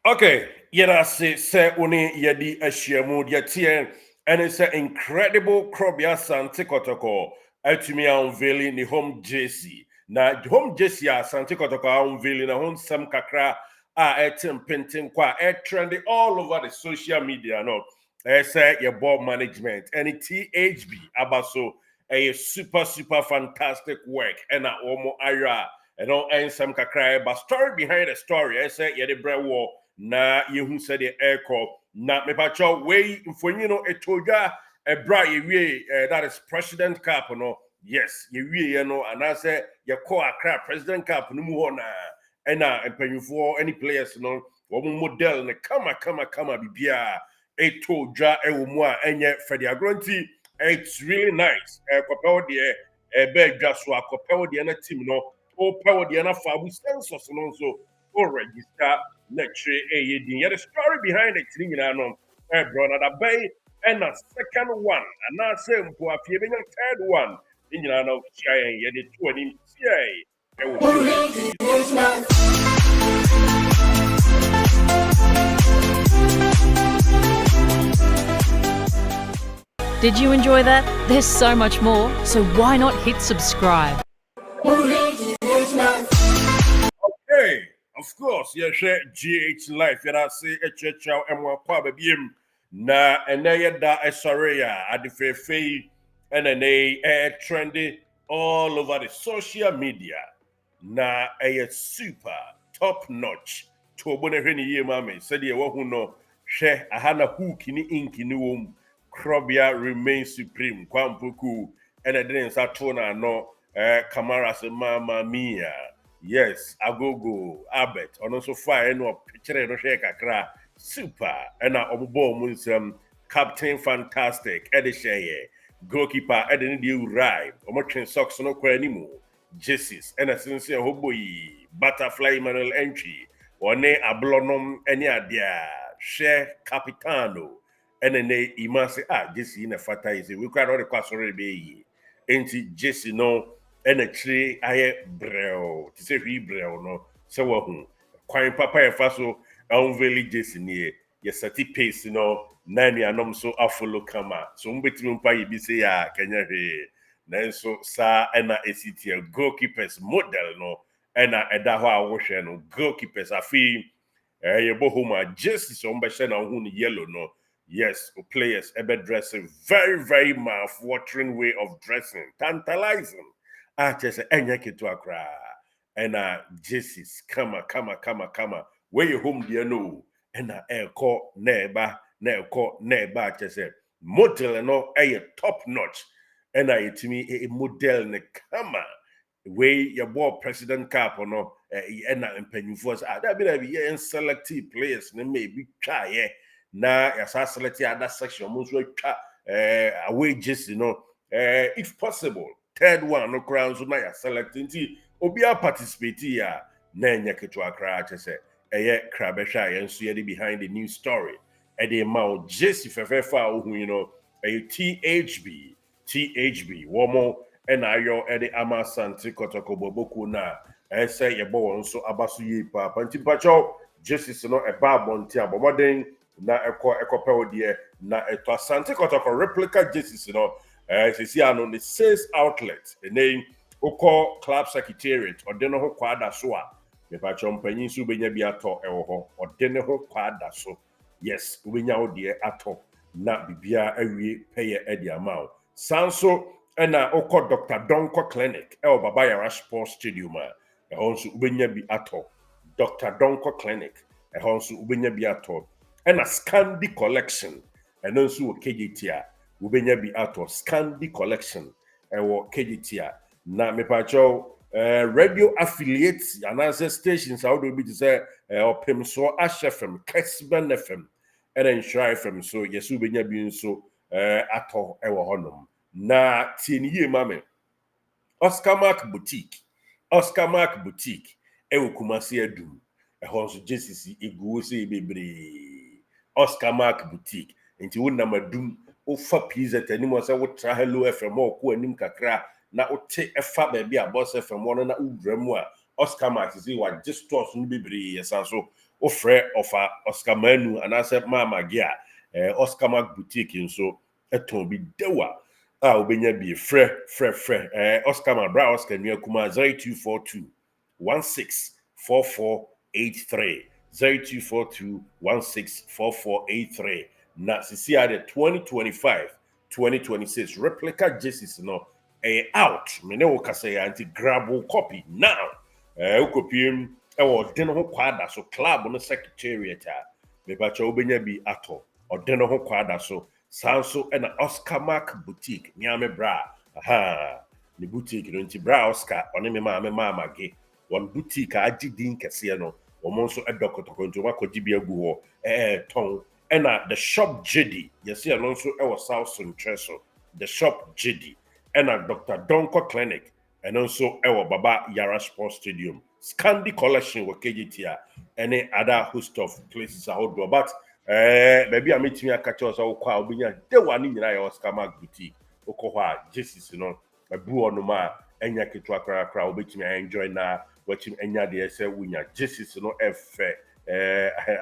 Okay, yɛda ase sɛ wo ne yɛde ahyiamu deɛ teɛ ɛne sɛ incredible Krobia Asante Kotoko atumi unveiling ne home jersey. Na home jersey a Asante Kotoko unveiling na ho nsɛm kakra a ɛte mpenten kɔ a ɛtrendy all over the social media no. Ɛsɛ yɛ ball management ɛne THB aba so ɛyɛ super fantastic work ɛna wɔn ayɔ a ɛno ɛnsɛm kakra but story behind the story ɛsɛ yɛde brɛ wɔ na yehu said the aircraft na mepacho way mfonyi no etodwa ebra yewie that is president cup no yes yewie no and I say ye call Accra president cup no mu ho na ena empanyufo any players no wo model ne kama bibia etodwa ewo mu a enye fedi agronti it's really nice kopel de be dwa so akopel de na team no o pel de na fa bu census no so or register lecture yeah, the story behind it no bro na the bay and a second one and now say mpo afie be third one no share yeah the two and Did you enjoy that? There's so much more, so why not hit subscribe? Okay. Of course, yeah, share GH Life. Yeah, say a church out and one pub na and then that SRA at the fair and then a trendy all over the social media. Na a super top notch. To abone hwene ye mame said ye wo hu no hwe ahana hook ni ink ni wom Krobia remains supreme kwampoku and then nsa to na no Kamara se mama mia. Yes, Agogo, Albert, and also fire no picture no share kakra super and obo munsem Captain Fantastic Edisheye goalkeeper Eden di Urai omotwen socks no kwa animo jerseys and a sincere hoboyi butterfly Emmanuel entry one ablonom any adia share capitano and ne imase jersey in a fata is we quite all the kwasore be enti jersey no and a tree aye brel to say we brel no so wahu kwan papa e fa so unveil jersey near ye sati pace no nani anom so afolo kama so mbetimi mpa ye bi say ya kenya hwe nanso sa na esitia goalkeepers model no na eda ho a wo hwe no goalkeepers afi ye bohoma jersey so mbehye na hu no yellow no yes players ebe dressing very mouth-watering way of dressing tantalizing just enya ketu akra and jerseys kama where you home there no and eko neba just model no top notch and itimi a model ne kama way your boy president cap or no and empenyufo that be yeah selective players ne maybe try na yasa select other section most away jersey if possible third one no crowns na ya selecting obi a participate ya na enya ketu akra chese eye krabesha yenso ye behind the new story e dey ma jersey fefefa ohu THB womo na ayo e dey ama Asante Kotoko boboku na ese ye bo won so abaso ye pa panti pacho jersey no e ba bonti abomoden na ekopel de na eto Asante Kotoko replica jerseys no sisi ano the sales outlet the name oko club secretariat ode no ho kwada so a me pa chompanyin su benya bi ato ewo ho ode ne ho kwada so yes ubenya wo de ato na bibia awie peye edi amount sanso na oko Dr. Donko clinic baba yara sports stadium a honso ubenya bi ato Dr. Donko clinic honso ubenya bi ato na Scandi collection and also KGT a ubenya bi ato Scandi collection ewo KGT a na mepacho radio affiliates and other stations how do be to say opem so FM Kesben FM and ensure FM so yes ubenya bi so ato ewo honom na tienye mame Oscar Mark Boutique ewo Kumasi adum honso JCC egu se bebre Oscar Mark Boutique nti wo namadum o fa pizza tanim o se wo tra hello FM o ko anim kakra na o te efa ba bi a boss FM no na udram a Oscar Max is what just toss no bebre yes so offer offer Oscar Manu and I said mama gia Oscar Max boutique nso eton bi dewa obenya bi frɛ Oscar Ma bra Oscar nua kuma 0242 164483 0242 164483 na sisi the 2025-2026 replica jerseys no out me ne wo kasa ya anti grab copy now ukopiem den ho kwada so club no secretariat me ba cha obenya bi ato den ho kwada so sanso na Oscar Mark boutique nyame bra aha ni boutique no nti bra Oscar one me mama ge one boutique agidin kese no omo nso edokotoko nti wakogi bi agu ho ton na the shop JD yes here no nso South Central the shop JD na Dr. Donko Clinic and also Baba Yara Sports Stadium Scandi Collection with KGT any other host of places outdoor but maybe I meet me a catch us all kwa obinya de wani nyina ya Oscar Mark boutique okohwa Jesus no abu no ma enya ketwa kra obetimi enjoy na watchim enya de say wunya Jesus no efe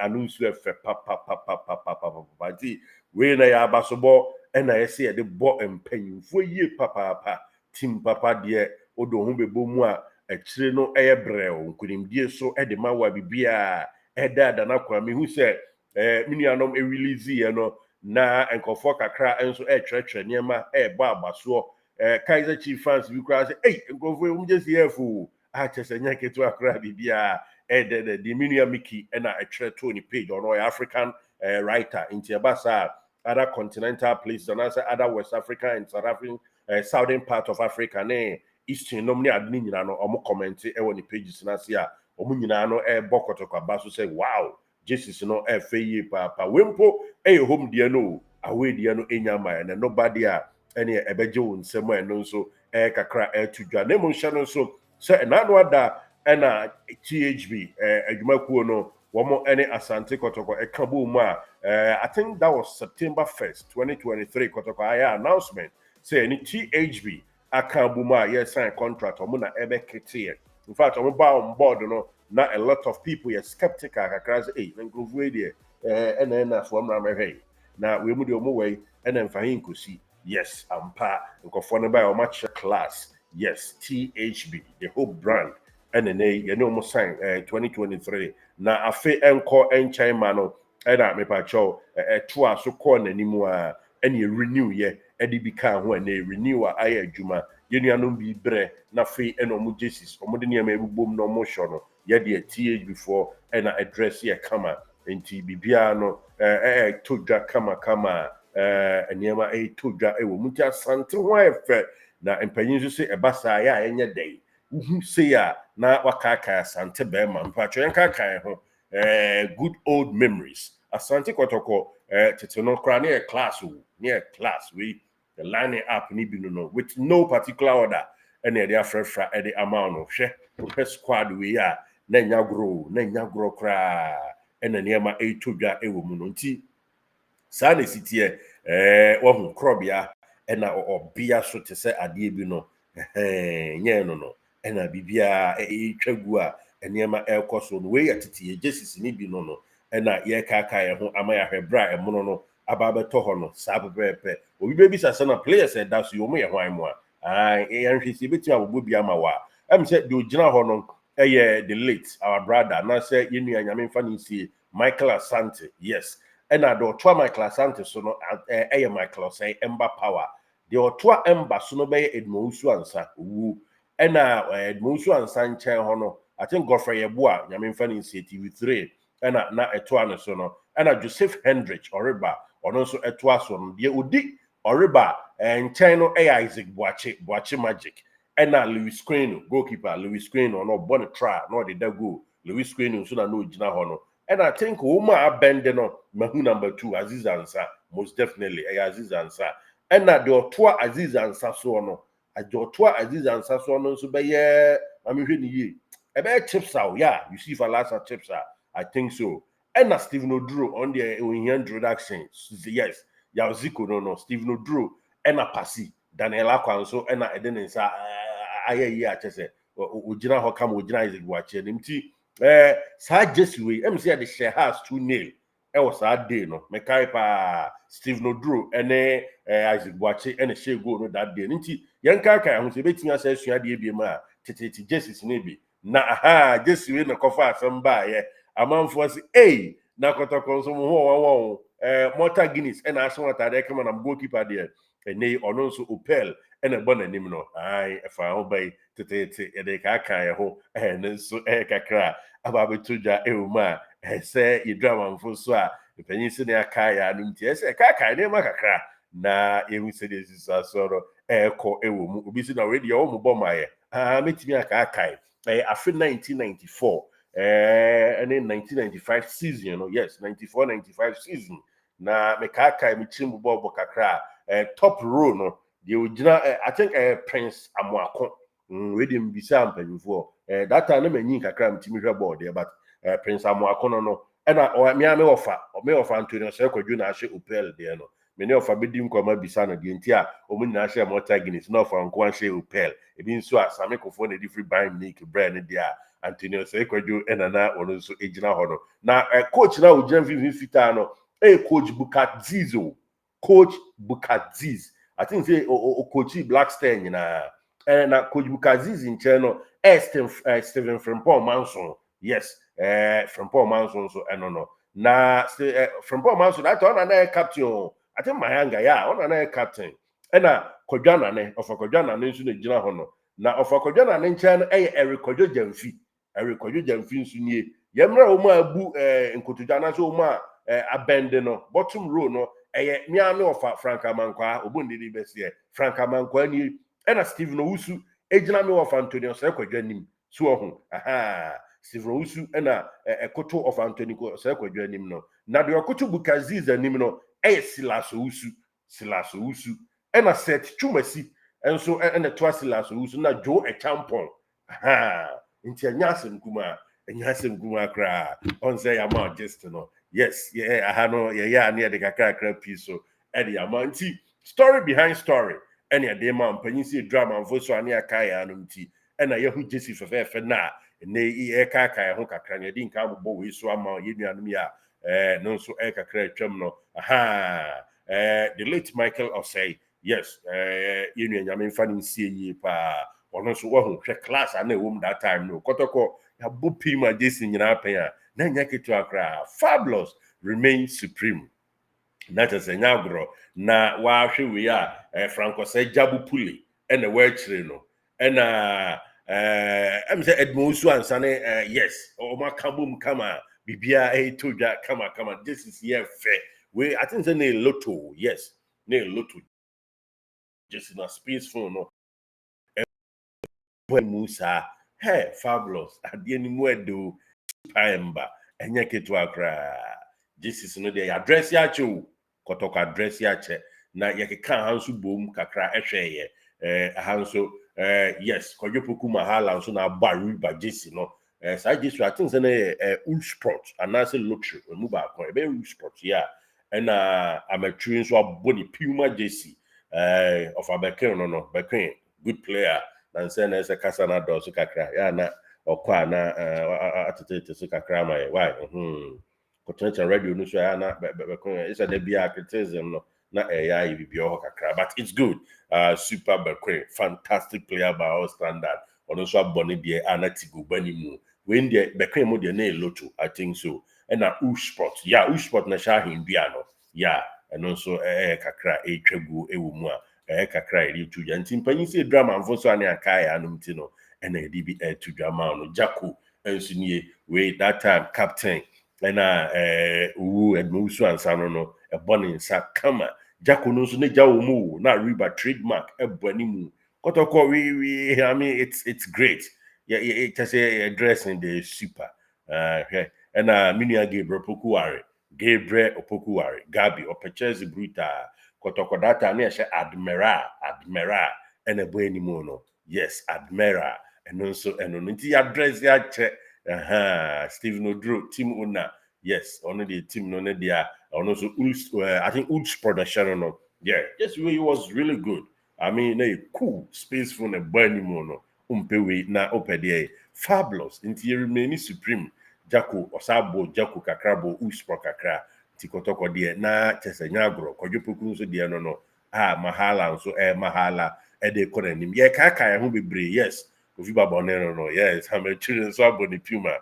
anunsu efe papa di we na ya abasobo na yesi de bo empanyimfo yie papa tim papa de odo ho bebo mu a akire no brew nkunimdie so de mawa bibia da na kwa me hu se minianom release ye no na enkofo kakra enso trɛtrɛ niema bɔ abaso Kaizer Chiefs fans bi kra say enkofo um just here fu chese nya ketu akra bibia de minia Mickey na trɛ to ni page on African writer into abasa other continental places and also other West Africa and South African southern part of Africa ne eastern nom ne adni nyina no omo comment ni pages na se a omo nyina no bokotoko abaso say wow Jesus no feye papa wempo home dia no away dia no enyama na nobody a ene ebeje won nsem no nso kakra tudwa na mo hye no nso se na no ada na THB adwumakuo no womo ene Asante Kotoko ekabo mu a I think that was September 1st 2023 Kotoko aya announcement say any THB akambu mu a yes sign contract omo na kete in fact omo ba on board no na a lot of people are skeptical kakra say ngrovu e de na for mra mehwe na we mu de omo we na mfahin kosi yes ampa nkofo no ba o match class yes THB the whole brand and ye no mo sign 2023 na afe enko enchain no na mepa chow to aso call nanimu a ene renew ye edi bi ka ho na renew a aye adwuma yenuanom bi bre na fe ene omo Jesus omo de niam ebubom no mo hyo no ye de TH before na address ye kama enti bibia no todwa kama eniema todwa wo muti Asante ho efe na empanyin so se ebasa ya enye dey say ya na wakaka Asante be ma mpacho yenkaka ho good old memories Asante Kotoko tete no kra na class we the line up ni bi no with no particular order and the afrefra the amount no hwe squad we ya na nyagro kra and niema todwa ewo mu no nti sa na sitie wo hu krobia na obia so te se ade bi no nye no na bibia twagu a niema ekoso no we yatete Jesus ni bi no na ye kaka ye ho ama ya hwebra emono no ababeto ho no sa pepepe obi bebi sase na players da so yo mo ye hwan mo a yanhwesi beti abobo bi ama wa am say de ogina ho no the late our brother na say yenu anyame mfa ni sie Michael Asante yes na do to Michael Asante so no Michael say Ember Power de otoa Ember so no be Edmonsu ansa wu na Edmonsu ansa nchen ho no I think Godfrey Yebo a nyame mfa ni sie TV3 na etoa no so no na Joseph Hendrich Oriba ono so etoa so no de odi Oriba nchen no Isaac Boache Magic na Louis Quinn goalkeeper Louis Quinn no born try no de da goal Louis Quinn so na no gina ho no and I think Uma bend no mahu number 2 Aziz Ansah most definitely Aziz Ansah and na the otoa Aziz Ansah so no ajotoa Aziz Ansah so no so be ye amehwe ni ye e be chips out yeah you see for last chips I think so and na Stephen Oduro on the introduction yes ya Zico no Stephen Oduro and na Pasi Daniel Akwanso and na Edenensa aye a chese ojina ho kam ojina Isaac Boakye nim ti saa Jesse we em say the share has 2 nail e was that day no me kai pa Steve Nodro ene Isaac Boakye ene share goal no that day nti yen kai ho se betia sa sua de ebie ma tete Jesse ne bi na aha Jesse we na kofa asem ba ye amanfo se na Kotoko nso mo ho Mortar Guinness ena aso atade kama na goalkeeper there ene ono nso Opel ena gba na nim no ai efa ho bai tete ede ka kan ye ho nso kakra aba betuja ewuma se yidra mfo so a penyin se ne aka ya no nti se ka kan ne makakra na ehu se de sisa soro ko ewomu obi si na ready o mo bomaye metimi aka kai afi 1994 and in 1995 season, you know, yes, 94-95 season. Na me kai me chim bobo kakra top row no the original I think Prince Amoako we dem bisa mpanyufo that time na manyin kakra mtimi hwe board there but Prince Amoako no na me offer Antonio Sekwadwo na ahye Opel there no me ne offer bedi nkoma bisa no de nti a omu na ahye Mortar Guinness na offer nko ahye Opel ebi nso a samekofo na different buying make brand there Antonio Sekwadwo enana ono nso ejina ho no na coach na ojina vivi fita no coach Coach Bukadziz I think say coach Blackstone na coach Bukadziz in channel Stephen Frimpong Manson yes Frimpong Manson so no na Frimpong Manson that one na captain I think Mayanga yeah one na captain na Kodwana ne of Kodwana ne nso na ejina ho no na of Kodwana ne channel Eric Kodwo Jamfi nso nie yemra o ma abu nkotodwana so o ma abende no bottom row no mia me ofa Frank Amankwa obundi bese Frank Amankwa ni na Steve Owusu ejina me ofa Antonio Sekwadwo nim so ho aha Steve Owusu na ekoto of Antonio Sekwadwo nim no na de ekoto Bukaziz nim no Silas Owusu na Set Chumasi enso na Silas Owusu na Joe Echampon aha nti anyasem kuma kra on say am just no yes yeah aha no yeah na de kakra piece so e de am nti story behind story ene de man panyin si drama mfo so ane aka ya no nti na yehu Jesse fefe na ne ka ho kakra ne de nka abobọ we so ama yenuanum ya no so kakra twam no aha the late Michael Osei yes yenuanyame mfa ne nsie yi pa ono so wo hwe class na ewom that time no Kotoko ya bopi ma Jesse nyina pen a na nya ketu akra fabulous remain supreme na tese nyagro na wa hwe we a Franco Sejabu Pule ena wa chire no ena em say Edmonsu ansane yes o ma kabum kama bibia todwa kama this is here fair we I think say na lotto yes na lotto just na space phone no Musa hey fabulous adie ni mu edo paemba enye ketu akra Jesus no dey address ya che Kotoko address ya che na yekeka hanso bom kakra ehweye hanso yes Kodwopoku mahala nso na baru ba Jesus no sa Jesus I think say na Ulsport anase lottery mu ba kon ebe Ulsport ya na amatru nso aboni Puma Jesus of Abekin no Bekin good player and say na ese kasa na do so kakra ya na okwa na atete so kakra ma why Kotoko radio no so ya na Bekon is a debia criticism no na ya bibi ho kakra but it's good super Bekon fantastic player by all standard ono so abone de anatigo bani mu when the Bekon mo de na lotto I think so and na Usport na sha hindua no yeah and also kakra twagu ewo mu a kakra eri tu ya nti mpanyin se drama mfo so ane aka ya no mti no na edi bi tu drama no Jaco ensunie we that time captain na owu Edmonsu ansano no ebone nsa kama Jaco no so ne jawo mu na riba trademark ebani mu Kotoko we I mean it's great yeah it just addressing the super and Minia Gabriel Opokuware Gabi Opechezi Bruta Kotoko data na ehye Admiral ene boy ni mu no yes Admiral eno so eno nti address ya che Steve Nodro team owner yes ono the team no ne dia ono so I think Ulch production no yeah just way it was really good I mean a cool space for the boy ni mu no umpewe na opede fabulous nti ye remain supreme Jacko osabo Jacko kakrabo uspro kakra nti Kotoko de na chese nyagro kodwopoku nso de no mahala nso mahala de konanim ye kaka ho bebre yes ofi baba no yes ha me chiri nso aboni puma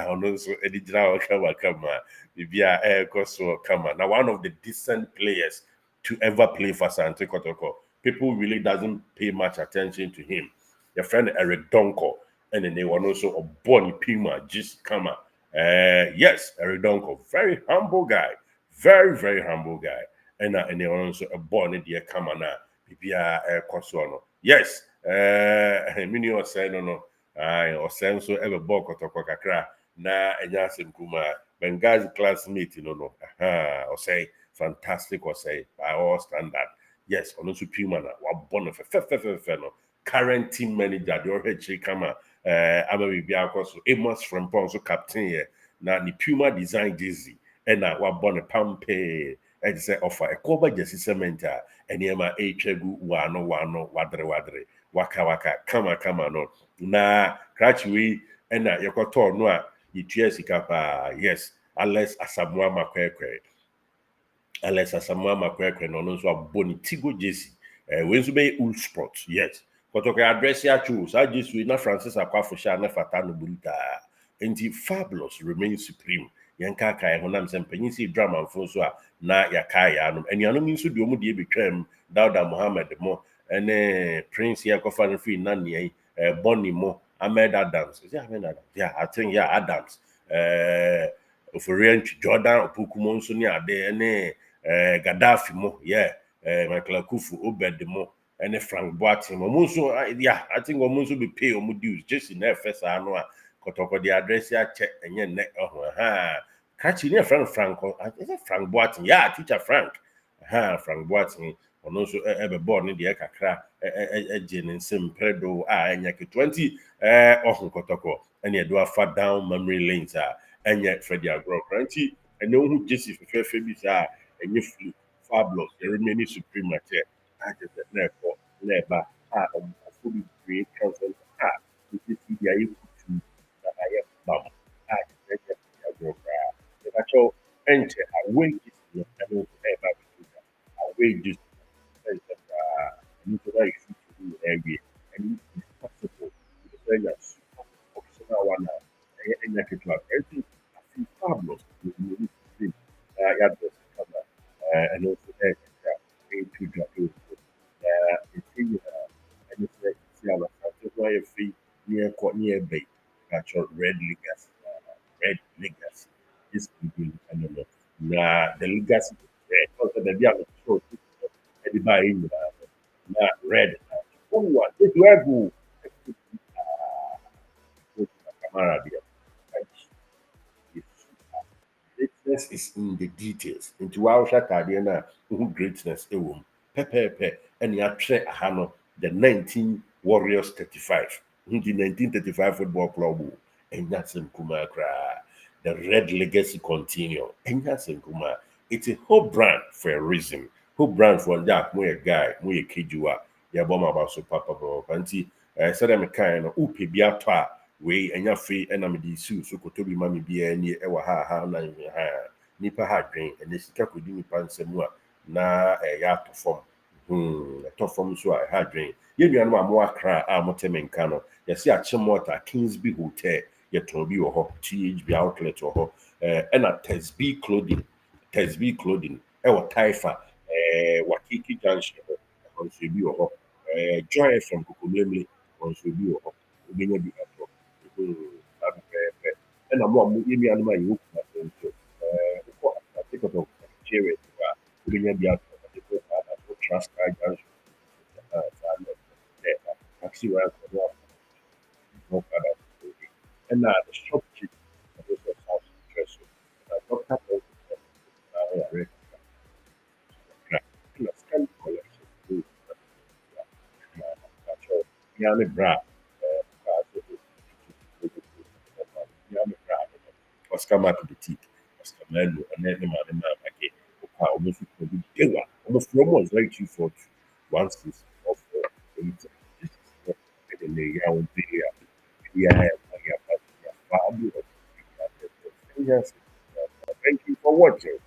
ono nso edi gira kama bibia koso kama now one of the decent players to ever play for Asante Kotoko. People really doesn't pay much attention to him. Your friend Eric Donko, and then they were also a Bonnie Pima, just come on. Yes, Eric Donko, very humble guy, very very humble guy, and they were also a Bonnie dear Kamana, Bibia Kosono. Yes, mini or say no, I or send so ever boko Kotoko kakra na enyasim kuma Benghazi classmate, no, or say fantastic or say by all standard. Yes, on Supreme na wabon no current team manager the already kama Ababi Biakoso Amos from Ponso captain here na the Puma design jersey and na wabon pampe and say offer a cover jersey cementa and yema chegu wano wadre waka kama no na cratchwe and na yokoto no a yitua sika pa yes Alex Asamoah Makwekwe Alex Asamoah Makwekwe no nso abɔ ne Tigo jersey we nso be Ul Sport yes Kotoko address ya chu sa jersey na Francis Akwafo sha na fata no buruta enti fabulous remain supreme yenka kai ho nam sempanyin si drama mfo so a na yaka ya no anuanom nso de omu de betwam Dauda Muhammad mo ene Prince ya kofa no free na ne Bonnie mo Ahmed Adams is it Ahmed Adams yeah I think yeah Adams Oforiant Jordan Opokumo nso ne ade ene Gaddafi mo yeah Michael Akufu Obed mo and Frank Boateng mo so yeah I think mo so be pay omo dues just in first ano a Kotoko the address ya check enye ne catch near Frank is it Frank Boateng yeah teacher Frank Frank Boateng ono so ebe board ne de kakra eje ne nsem predo enya ke 20 Kotoko ene do afa down memory lanes enye Freddie Agro Cranty and no who just if fefe bi sa enye free fabulous the remaining supreme match just never fully create content which is the able to that I am bam just Agro the actual enter away just and also ever away just and so that you to do every and it's possible to say that professional one and like it was everything fabulous. Yeah, and also to drop the thing and it's like see our why free near bay got your red legacy this people and the legacy red also the be so everybody in red one this where go camera greatness is in the details. Into wow shakadi na who greatness ewom. Pepe and yatre ahano the 19 Warriors 35. The 1935 football club and that's in Kumakra. The red legacy continue. And that's in Kuma. It's a whole brand for a reason. Whole brand for that mo a guy, mo a kijua. Ya bomba about so papa anti said I'm kind of upe biatwa we enya free na me di su so kotobi mami bia ni e wa ha na nipa ha dwen ene sika kodi nipa nsemu a na ya perform to form so a ha dwen ye nuanom amo akra a moteme nka no ye se a chemota Kingsby Hotel ye ton bi wo ho THB outlet wo ho na Tesby clothing e wo Taifa Wakiki Junction on so bi wo ho joy from Kokomlemle on so bi wo ho obenya bi ato and I'm more maybe I'm my yoke I think about cherry we need the trust I just actually where and the shop chick stressful doctor scan collection yeah bra Oscar Mark Boutique, Oscar Melo, and then the man again. Almost almost from was like 242 1 6 of 8. ɛnɛ yi a wɔde yɛ fabulous. Thank you for watching.